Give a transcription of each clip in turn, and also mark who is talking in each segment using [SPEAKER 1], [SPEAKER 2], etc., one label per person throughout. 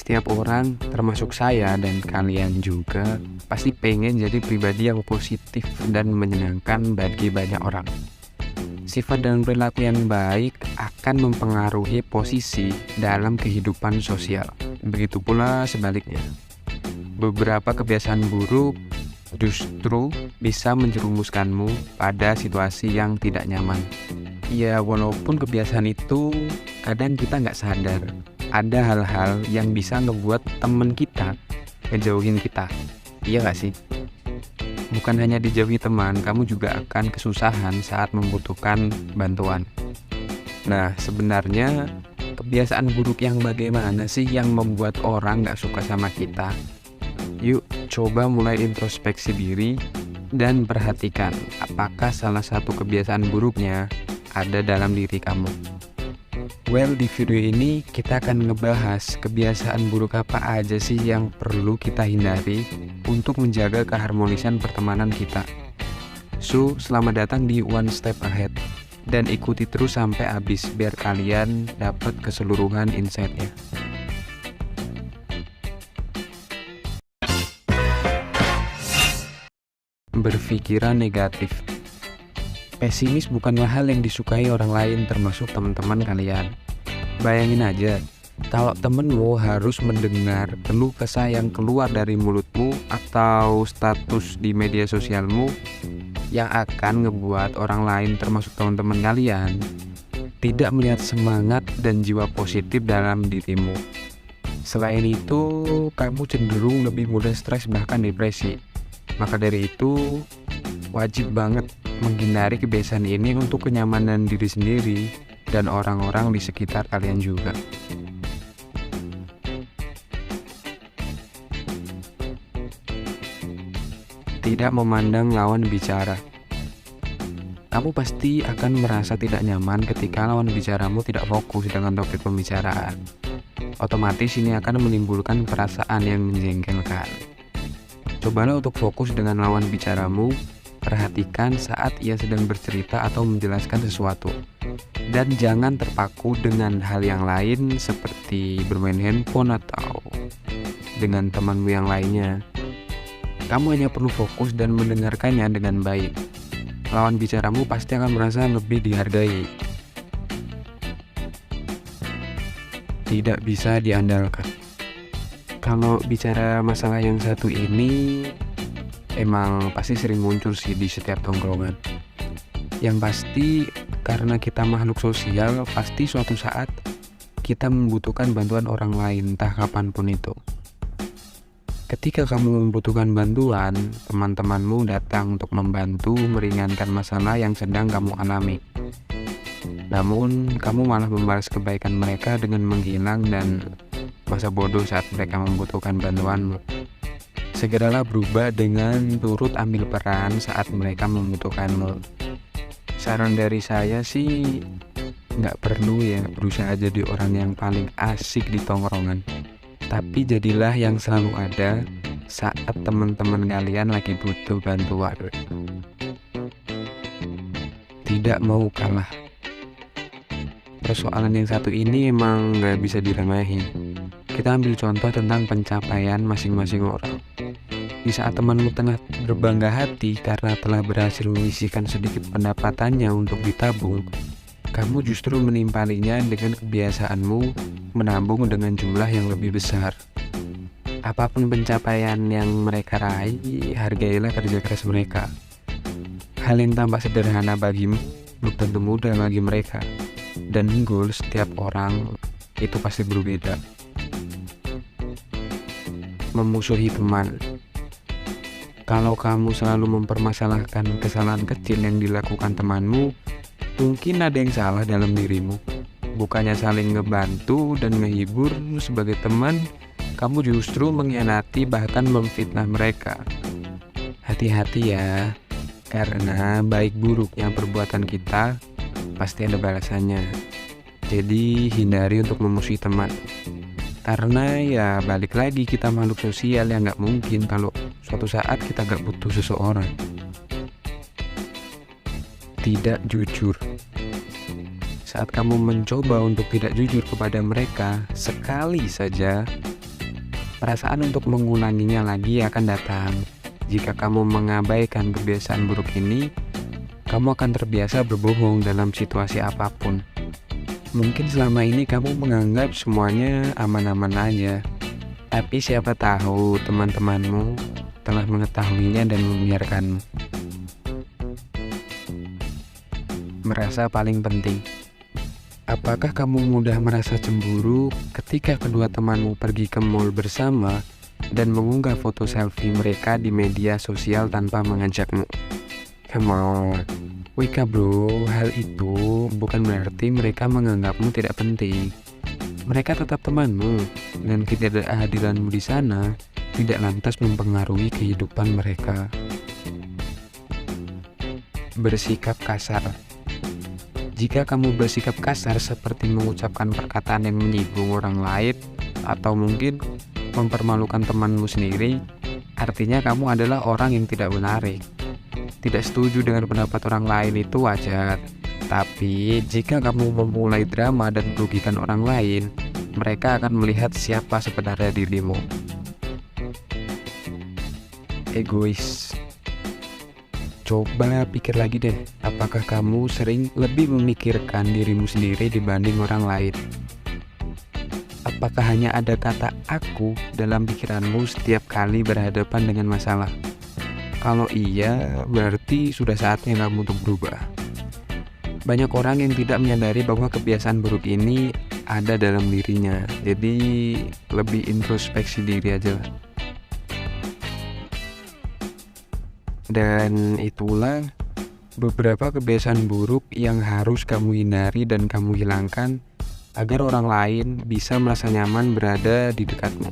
[SPEAKER 1] Setiap orang, termasuk saya dan kalian juga, pasti pengen jadi pribadi yang positif dan menyenangkan bagi banyak orang. Sifat dan perilaku yang baik akan mempengaruhi posisi dalam kehidupan sosial. Begitu pula sebaliknya. Beberapa kebiasaan buruk justru bisa menjerumuskanmu pada situasi yang tidak nyaman. Ya, walaupun kebiasaan itu kadang kita nggak sadar, ada hal-hal yang bisa ngebuat temen kita ngejauhin kita. Iya nggak sih? Bukan hanya dijauhi teman, kamu juga akan kesusahan saat membutuhkan bantuan. Nah, sebenarnya kebiasaan buruk yang bagaimana sih yang membuat orang nggak suka sama kita? Yuk, coba mulai introspeksi diri dan perhatikan apakah salah satu kebiasaan buruknya ada dalam diri kamu. Well, di video ini kita akan ngebahas kebiasaan buruk apa aja sih yang perlu kita hindari untuk menjaga keharmonisan pertemanan kita. So, selamat datang di One Step Ahead dan ikuti terus sampai habis biar kalian dapat keseluruhan insight-nya. Berpikiran negatif. Pesimis bukanlah hal yang disukai orang lain, termasuk teman-teman kalian. Bayangin aja, kalau temenmu harus mendengar keluh kesah yang keluar dari mulutmu atau status di media sosialmu yang akan ngebuat orang lain, termasuk teman-teman kalian, tidak melihat semangat dan jiwa positif dalam dirimu. Selain itu, kamu cenderung lebih mudah stres bahkan depresi. Maka dari itu, wajib banget menghindari kebiasaan ini untuk kenyamanan diri sendiri dan orang-orang di sekitar kalian juga. Tidak memandang lawan bicara. Kamu pasti akan merasa tidak nyaman ketika lawan bicaramu tidak fokus dengan topik pembicaraan. Otomatis ini akan menimbulkan perasaan yang menjengkelkan. Cobalah untuk fokus dengan lawan bicaramu. Perhatikan saat ia sedang bercerita atau menjelaskan sesuatu. Dan jangan terpaku dengan hal yang lain seperti bermain handphone atau dengan temanmu yang lainnya. Kamu hanya perlu fokus dan mendengarkannya dengan baik. Lawan bicaramu pasti akan merasa lebih dihargai. Tidak bisa diandalkan. Kalau bicara masalah yang satu ini, emang pasti sering muncul sih di setiap tongkrongan. Yang pasti karena kita makhluk sosial, pasti suatu saat kita membutuhkan bantuan orang lain, entah kapanpun itu. Ketika kamu membutuhkan bantuan, teman-temanmu datang untuk membantu meringankan masalah yang sedang kamu alami. Namun, kamu malah membalas kebaikan mereka dengan menghilang dan masa bodoh saat mereka membutuhkan bantuanmu. Segeralah berubah dengan turut ambil peran saat mereka membutuhkanmu. Saran dari saya sih, nggak perlu ya berusaha jadi orang yang paling asik di tongkrongan. Tapi jadilah yang selalu ada saat teman-teman kalian lagi butuh bantuan. Tidak mau kalah. Persoalan yang satu ini emang nggak bisa diremehin. Kita ambil contoh tentang pencapaian masing-masing orang. Di saat temanmu tengah berbangga hati karena telah berhasil menyisihkan sedikit pendapatannya untuk ditabung, kamu justru menimpalinya dengan kebiasaanmu menabung dengan jumlah yang lebih besar. Apapun pencapaian yang mereka raih, hargailah kerja keras mereka. Hal yang tampak sederhana bagimu belum tentu mudah bagi mereka. Dan goal setiap orang itu pasti berbeda. Memusuhi teman. Kalau kamu selalu mempermasalahkan kesalahan kecil yang dilakukan temanmu, mungkin ada yang salah dalam dirimu. Bukannya saling ngebantu dan menghibur sebagai teman, kamu justru mengkhianati bahkan memfitnah mereka. Hati-hati ya, karena baik buruknya perbuatan kita pasti ada balasannya. Jadi hindari untuk memusuhi teman. Karena ya balik lagi, kita makhluk sosial yang gak mungkin kalau suatu saat kita gak butuh seseorang. Tidak jujur. Saat kamu mencoba untuk tidak jujur kepada mereka sekali saja, Perasaan untuk mengulanginya lagi akan datang. Jika kamu mengabaikan kebiasaan buruk ini, kamu akan terbiasa berbohong dalam situasi apapun. Mungkin selama ini kamu menganggap semuanya aman-aman aja, tapi siapa tahu teman-temanmu telah mengetahuinya dan membiarkanmu. Merasa paling penting. Apakah kamu mudah merasa cemburu ketika kedua temanmu pergi ke mall bersama dan mengunggah foto selfie mereka di media sosial tanpa mengajakmu? Come on, wake up bro, hal itu bukan berarti mereka menganggapmu tidak penting. Mereka tetap temanmu, dan ketidakhadiranmu di sana tidak lantas mempengaruhi kehidupan mereka. Bersikap kasar. Jika kamu bersikap kasar seperti mengucapkan perkataan yang menyinggung orang lain atau mungkin mempermalukan temanmu sendiri, artinya kamu adalah orang yang tidak menarik. Tidak setuju dengan pendapat orang lain itu wajar, tapi jika kamu memulai drama dan merugikan orang lain, mereka akan melihat siapa sebenarnya dirimu. Egois. Coba pikir lagi deh, apakah kamu sering lebih memikirkan dirimu sendiri dibanding orang lain? Apakah hanya ada kata aku dalam pikiranmu setiap kali berhadapan dengan masalah? Kalau iya, berarti sudah saatnya kamu untuk berubah. Banyak orang yang tidak menyadari bahwa kebiasaan buruk ini ada dalam dirinya, jadi lebih introspeksi diri aja lah. Dan itulah beberapa kebiasaan buruk yang harus kamu hindari dan kamu hilangkan agar orang lain bisa merasa nyaman berada di dekatmu.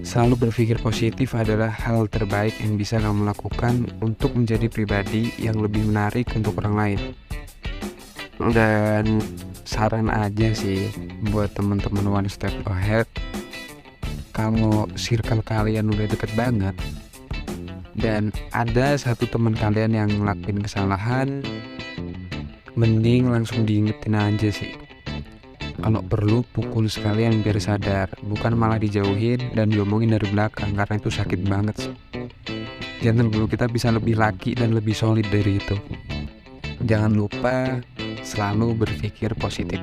[SPEAKER 1] Selalu berpikir positif adalah hal terbaik yang bisa kamu lakukan untuk menjadi pribadi yang lebih menarik untuk orang lain. Dan saran aja sih buat teman-teman one step ahead, kalau circle kalian udah deket banget dan ada satu teman kalian yang ngelakuin kesalahan, mending langsung diingetin aja sih. Kalau perlu pukul sekalian biar sadar, bukan malah dijauhin dan diomongin dari belakang, karena itu sakit banget sih. Jangan dulu, kita bisa lebih laki dan lebih solid dari itu. Jangan lupa selalu berpikir positif.